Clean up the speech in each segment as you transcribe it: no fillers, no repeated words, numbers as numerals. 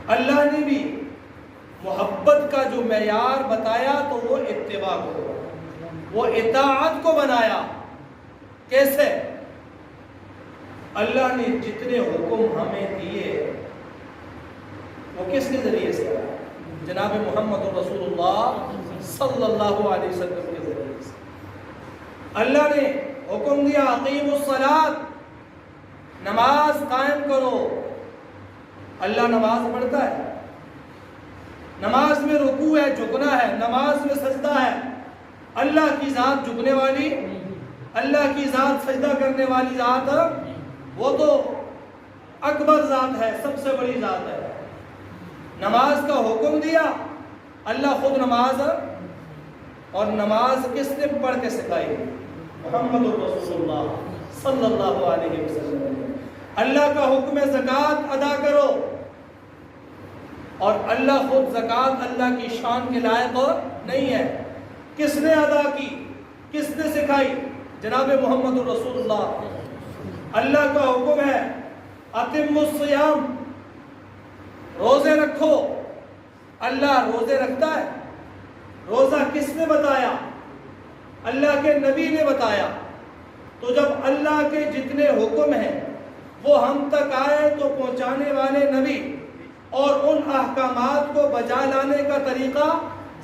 اللہ نے بھی محبت کا جو معیار بتایا تو وہ اتباع کو، وہ اطاعت کو بنایا۔ کیسے؟ اللہ نے جتنے حکم ہمیں دیے وہ کس کے ذریعے سے؟ جناب محمد رسول اللہ صلی اللہ علیہ وسلم کے ذریعے سے۔ اللہ نے حکم دیا اقیموا الصلاۃ، نماز قائم کرو۔ اللہ نماز پڑھتا ہے، نماز میں رکوع ہے، جھکنا ہے، نماز میں سجدہ ہے۔ اللہ کی ذات جھکنے والی، اللہ کی ذات سجدہ کرنے والی ذات، وہ تو اکبر ذات ہے، سب سے بڑی ذات ہے۔ نماز کا حکم دیا، اللہ خود نماز، اور نماز کس نے پڑھ کے سکھائی؟ محمد رسول اللہ صلی اللہ علیہ وسلم۔ اللہ کا حکم ہے زکوٰۃ ادا کرو، اور اللہ خود زکوٰۃ اللہ کی شان کے لائق نہیں ہے۔ کس نے ادا کی؟ کس نے سکھائی؟ جناب محمد رسول اللہ۔ اللہ کا حکم ہے اتموا الصیام، روزے رکھو۔ اللہ روزے رکھتا ہے؟ روزہ کس نے بتایا؟ اللہ کے نبی نے بتایا۔ تو جب اللہ کے جتنے حکم ہیں وہ ہم تک آئے تو پہنچانے والے نبی، اور ان احکامات کو بجا لانے کا طریقہ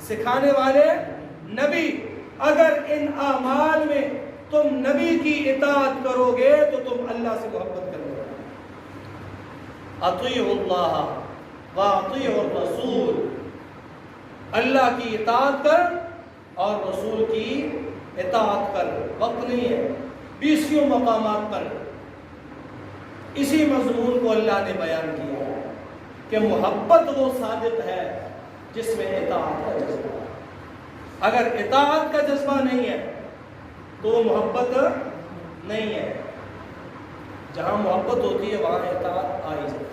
سکھانے والے نبی۔ اگر ان اعمال میں تم نبی کی اطاعت کرو گے تو تم اللہ سے محبت کرو گے۔ اطیعوا اللہ واطیعوا الرسول، اللہ کی اطاعت کر اور رسول کی اطاعت کر۔ وقت نہیں ہے، 20 مقامات پر اسی مضمون کو اللہ نے بیان کیا ہے کہ محبت وہ صادق ہے جس میں اطاعت کا جذبہ ہے۔ اگر اطاعت کا جذبہ نہیں ہے تو وہ محبت نہیں ہے۔ جہاں محبت ہوتی ہے وہاں اطاعت آ ہی جاتی ہے،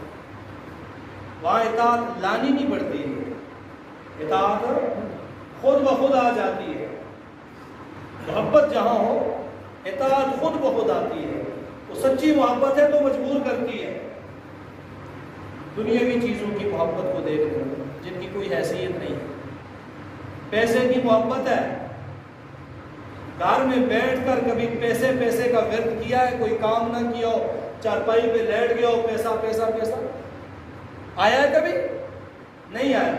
وہاں اطاعت لانی نہیں پڑتی ہے، اطاعت خود بخود آ جاتی ہے۔ محبت جہاں ہو اطاعت خود بخود آتی ہے۔ وہ سچی محبت ہے تو مجبور کرتی ہے۔ دنیاوی چیزوں کی محبت کو دیکھ لیں جن کی کوئی حیثیت نہیں ہے۔ پیسے کی محبت ہے، گھر میں بیٹھ کر کبھی پیسے پیسے کا ورد کیا ہے؟ کوئی کام نہ کیا ہو، چارپائی پہ لیٹ گیا ہو، پیسہ پیسہ پیسہ آیا ہے کبھی؟ نہیں آیا۔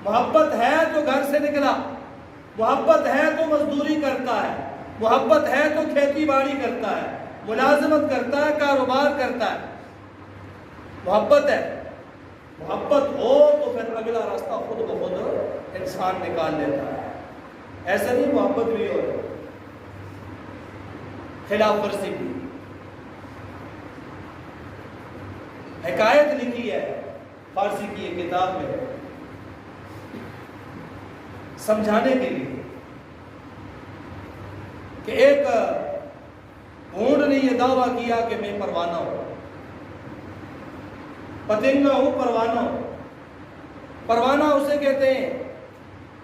محبت ہے تو گھر سے نکلا، محبت ہے تو مزدوری کرتا ہے، محبت ہے تو کھیتی باڑی کرتا ہے، ملازمت کرتا ہے، کاروبار کرتا ہے۔ محبت ہے، محبت ہو تو پھر اگلا راستہ خود بخود انسان نکال لیتا ہے۔ ایسا نہیں محبت بھی ہو خلاف ورزی کی۔ حکایت لکھی ہے فارسی کی ایک کتاب میں سمجھانے کے لیے کہ ایک بھونڈ نے یہ دعویٰ کیا کہ میں پروانہ ہوں، پتنگا ہوں، پروانہ ہوں۔ پروانہ اسے کہتے ہیں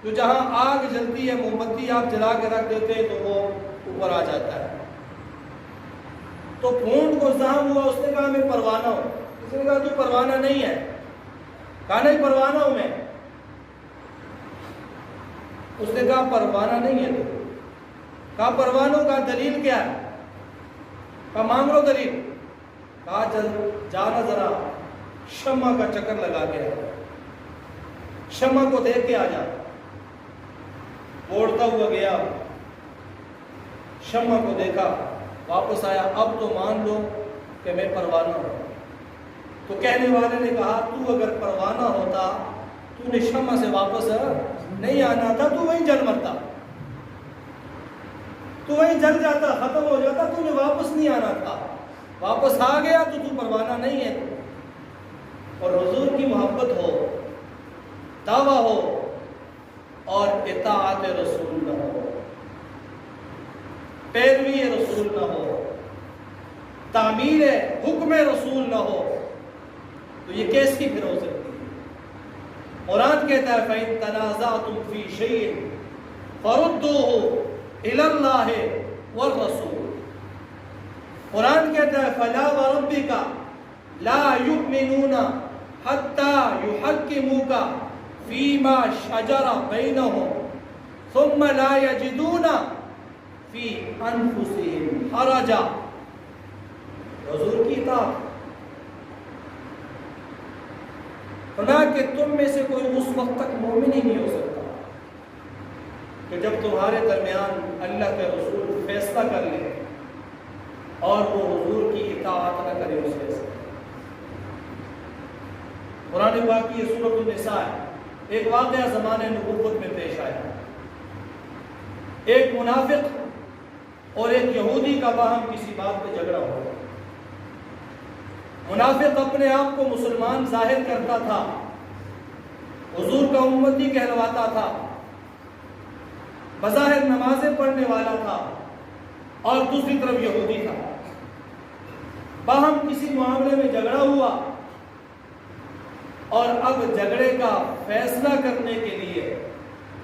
جو جہاں آگ جلتی ہے، موم بتی آپ جلا کے رکھ دیتے ہیں تو وہ اوپر آ جاتا ہے۔ تو بھونڈ کو زحم ہوا، اس نے کہا میں پروانہ ہوں۔ اس نے کہا تو پروانہ نہیں ہے۔ کہا نہیں پروانہ ہوں میں۔ اس نے کہا پروانہ نہیں ہے تو۔ کہا پروانوں کا دلیل کیا ہے؟ کہا مانگ لو دلیل۔ کہا جانا ذرا شمع کا چکر لگا کے آ، شمع کو دیکھ کے آ جا۔ اوڑتا ہوا گیا، شمع کو دیکھا، واپس آیا۔ اب تو مان لو کہ میں پروانہ ہوں۔ تو کہنے والے نے کہا تو اگر پروانہ ہوتا تو نے شمع سے واپس نہیں آنا تھا، تو وہیں جل مرتا، تو وہیں جل جاتا، ختم ہو جاتا، تو نے واپس نہیں آنا تھا۔ واپس آ گیا تو پروانہ نہیں ہے۔ اور حضور کی محبت ہو، دعویٰ ہو اور اطاعت رسول نہ ہو، پیروی رسول نہ ہو، تعمیر حکم رسول نہ ہو، تو یہ کیسی پھر ہو سکتی ہے؟ قرآن کہتا ہے فَإِن تَنَازَعْتُمْ فِي شَيْءٍ فَرُدُّوهُ إِلَى اللَّهِ وَالرَّسُولِ۔ قرآن کہتا ہے فَلَا وَرَبِّكَ لَا يُؤْمِنُونَ حتی یحکموک فیما شجر بینہم ثم لا یجدون فی انفسہم حرجا. حضور کی اطاعت. فرمایا کہ تم میں سے کوئی اس وقت تک مومن ہی نہیں ہو سکتا کہ جب تمہارے درمیان اللہ کے رسول فیصلہ کر لے اور وہ حضور کی اطاعت نہ کرے اس فیصلے. قرآن پاک کی یہ سورۃ النساء ہے. ایک واقعہ زمانے نبوت میں پیش آیا. ایک منافق اور ایک یہودی کا باہم کسی بات پہ جھگڑا ہوا. منافق اپنے آپ کو مسلمان ظاہر کرتا تھا, حضور کا امتی کہلواتا تھا, بظاہر نمازیں پڑھنے والا تھا, اور دوسری طرف یہودی تھا. باہم کسی معاملے میں جھگڑا ہوا اور اب جھگڑے کا فیصلہ کرنے کے لیے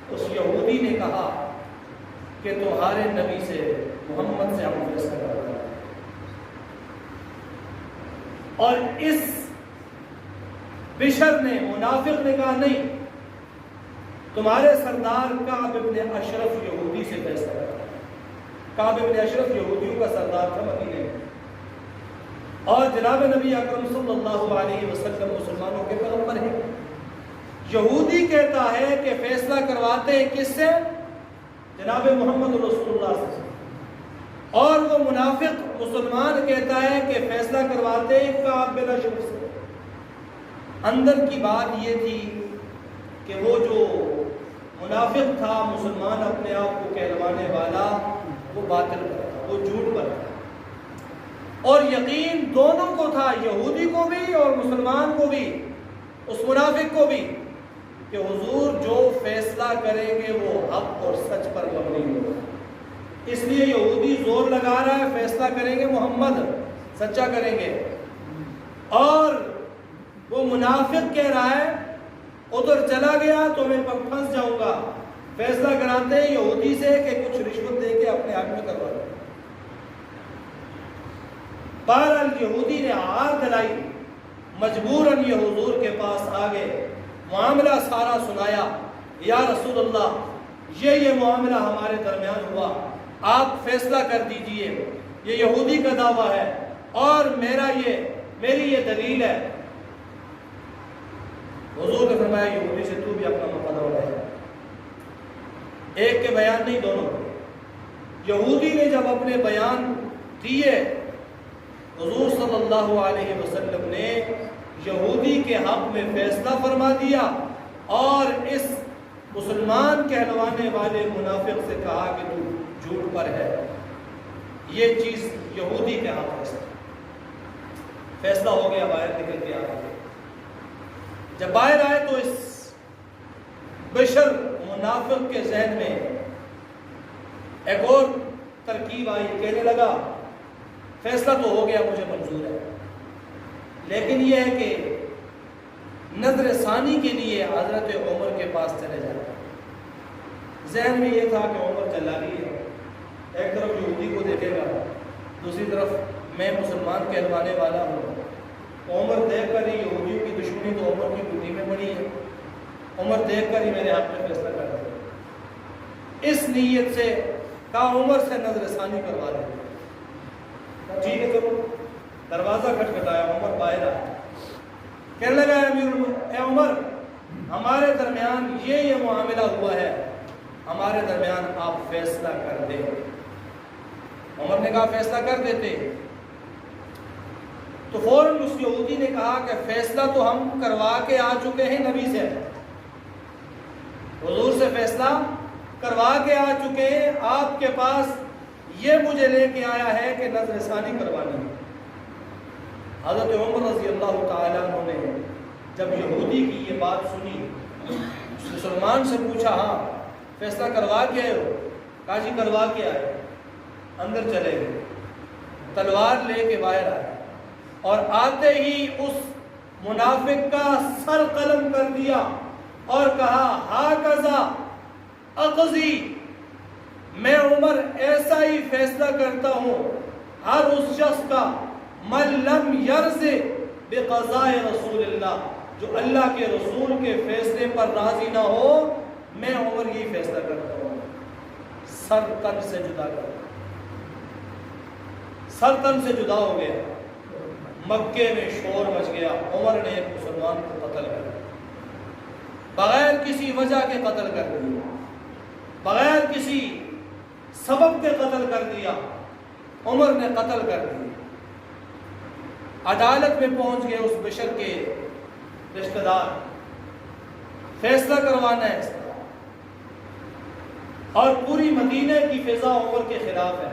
اس یہودی نے کہا کہ تمہارے نبی سے, محمد سے ہم فیصلہ کریں. اور اس بشر نے, منافق نے کہا نہیں, تمہارے سردار کعب ابن اشرف یہودی سے فیصلہ کرا. کعب ابن اشرف یہودیوں کا سردار تھا مدینے میں, اور جناب نبی اکرم صلی اللہ علیہ وسلم مسلمانوں کے پیغمبر ہیں. یہودی کہتا ہے کہ فیصلہ کرواتے ہیں کس سے؟ جناب محمد رسول اللہ سے. اور وہ منافق مسلمان کہتا ہے کہ فیصلہ کرواتے ہیں کعب بن اشرف سے. اندر کی بات یہ تھی کہ وہ جو منافق تھا, مسلمان اپنے آپ کو کہلوانے والا, وہ باطل پر تھا, وہ جھوٹ پر تھا. اور یقین دونوں کو تھا, یہودی کو بھی اور مسلمان کو بھی, اس منافق کو بھی, کہ حضور جو فیصلہ کریں گے وہ حق اور سچ پر مبنی ہوگا. اس لیے یہودی زور لگا رہا ہے فیصلہ کریں گے محمد, سچا کریں گے. اور وہ منافق کہہ رہا ہے ادھر چلا گیا تو میں پھنس جاؤں گا. فیصلہ کراتے ہیں یہودی سے کہ کچھ رشوت دے کے اپنے حق میں کروا دیں. بہرحال یہودی نے ہار دلائی, مجبوراً یہ حضور کے پاس آ گئے, معاملہ سارا سنایا. یا رسول اللہ, یہ معاملہ ہمارے درمیان ہوا, آپ فیصلہ کر دیجئے. یہ یہودی کا دعویٰ ہے اور میری یہ دلیل ہے. حضور نے فرمایا یہودی سے تو بھی اپنا مقدمہ ہے. ایک کے بیان نہیں, دونوں. یہودی نے جب اپنے بیان دیے, حضور صلی اللہ علیہ وسلم نے یہودی کے حق میں فیصلہ فرما دیا اور اس مسلمان کہلوانے والے منافق سے کہا کہ تو جھوٹ پر ہے. یہ چیز یہودی کے حق میں فیصلہ ہو گیا, باہر نکل کے آ گئے. جب باہر آئے تو اس بشر منافق کے ذہن میں ایک اور ترکیب آئی. کہنے لگا فیصلہ تو ہو گیا, مجھے منظور ہے, لیکن یہ ہے کہ نظر ثانی کے لیے حضرت عمر کے پاس چلے جاتا. ذہن میں یہ تھا کہ عمر جلالی ہے, ایک طرف یہودی کو دیکھے گا, دوسری طرف میں مسلمان کہلوانے والا ہوں. عمر دیکھ کر ہی یہودیوں کی دشمنی تو عمر کی گھٹی میں پڑی ہے, عمر دیکھ کر ہی میرے حق میں فیصلہ کر رہا ہے. اس نیت سے کہا عمر سے نظر ثانی کروا دیں. ٹھیک ہے چلو. دروازہ کھٹکھٹایا, عمر باہر آیا. کہنے لگا اے عمر, ہمارے درمیان یہ معاملہ ہوا ہے, ہمارے درمیان آپ فیصلہ کر دیں. عمر نے کہا فیصلہ کر دیتے. تو فوراً اس یہودی نے کہا کہ فیصلہ تو ہم کروا کے آ چکے ہیں نبی سے, حضور سے فیصلہ کروا کے آ چکے ہیں, آپ کے پاس یہ مجھے لے کے آیا ہے کہ نظر ثانی کروانی ہے. حضرت عمر رضی اللہ تعالیٰ عنہ نے جب یہودی کی یہ بات سنی, مسلمان سے پوچھا ہاں فیصلہ کروا کے آئے ہو؟ کہا جی کروا کے آئے. اندر چلے گئے, تلوار لے کے باہر آئے, اور آتے ہی اس منافق کا سر قلم کر دیا اور کہا ہاکذا اقضی, میں عمر ایسا ہی فیصلہ کرتا ہوں ہر اس شخص کا من لم یرز بقضاء رسول اللہ، جو اللہ کے رسول کے فیصلے پر راضی نہ ہو، میں عمر یہی فیصلہ کرتا ہوں، سر تن سے جدا کرتا ہوں۔ سر تن سے جدا ہو گیا، مکے میں شور مچ گیا، عمر نے ایک مسلمان کو قتل کر دیا، بغیر کسی وجہ کے قتل کر دیا، بغیر کسی سبب کے قتل کر دیا، عمر نے قتل کر دیا۔ عدالت میں پہنچ گئے اس بشر کے رشتہ دار، فیصلہ کروانا ہے اس کا، اور پوری مدینے کی فضا عمر کے خلاف ہے۔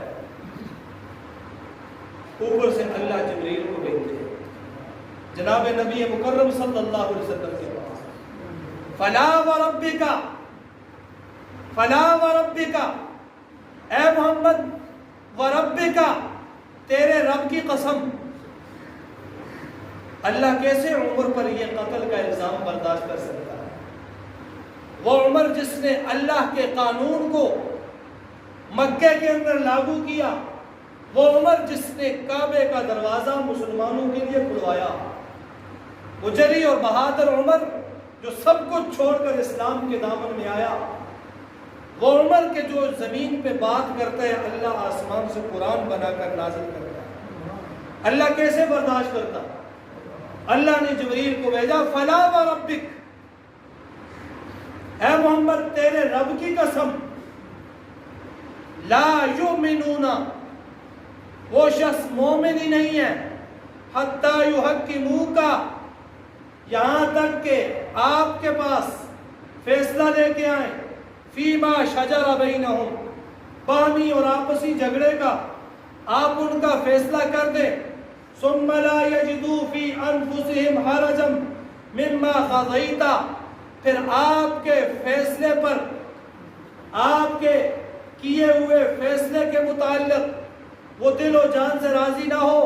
اوپر سے اللہ جبریل کو بھیجتے ہیں جناب نبی مکرم صلی اللہ علیہ وسلم کے پاس، فلا وربک، فلا وربک، اے محمد، وربک، تیرے رب کی قسم۔ اللہ کیسے عمر پر یہ قتل کا الزام برداشت کر سکتا ہے؟ وہ عمر جس نے اللہ کے قانون کو مکے کے اندر لاگو کیا، وہ عمر جس نے کعبے کا دروازہ مسلمانوں کے لیے کھلوایا، وہ جری اور بہادر عمر جو سب کچھ چھوڑ کر اسلام کے دامن میں آیا، وہ عمر کے جو زمین پہ بات کرتا ہے اللہ آسمان سے قرآن بنا کر نازل کرتا ہے، اللہ کیسے برداشت کرتا؟ اللہ نے جبریل کو بھیجا، فلا وربک، اے محمد تیرے رب کی قسم، لا یؤمنون، وہ شخص مومن ہی نہیں ہے، حتی یحکموک، یہاں تک کہ آپ کے پاس فیصلہ لے کے آئیں، فیما شجر بینہم، باہمی اور آپسی جھگڑے کا آپ ان کا فیصلہ کر دیں، ثم لا یجدوا فی انفسہم حرجا مما قضیت، پھر آپ کے فیصلے پر، آپ کے کیے ہوئے فیصلے کے متعلق وہ دل و جان سے راضی نہ ہو،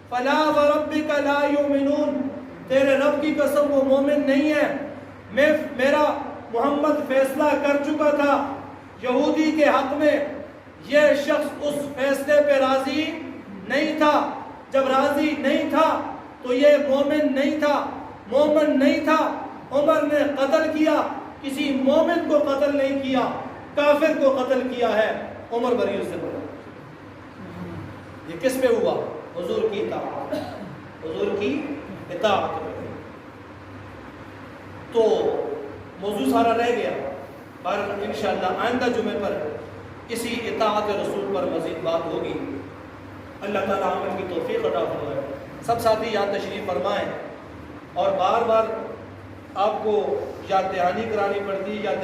فلا وربک لا یؤمنون، تیرے رب کی قسم وہ مومن نہیں ہے۔ میرا محمد فیصلہ کر چکا تھا یہودی کے حق میں، یہ شخص اس فیصلے پہ راضی نہیں تھا، جب راضی نہیں تھا تو یہ مومن نہیں تھا، مومن نہیں تھا، عمر نے قتل کیا، کسی مومن کو قتل نہیں کیا، کافر کو قتل کیا ہے، عمر بری سے بڑا۔ یہ کس پہ ہوا؟ حضور کی اطاعت، حضور کی اطاعت میں۔ تو موضوع سارا رہ گیا، پر انشاءاللہ آئندہ جمعے پر اسی اطاعت رسول پر مزید بات ہوگی۔ اللہ تعالیٰ عمل کی توفیق عطا فرمائے۔ سب ساتھی یاد تشریف فرمائیں، اور بار بار آپ کو یاد دہانی کرانی پڑتی، یا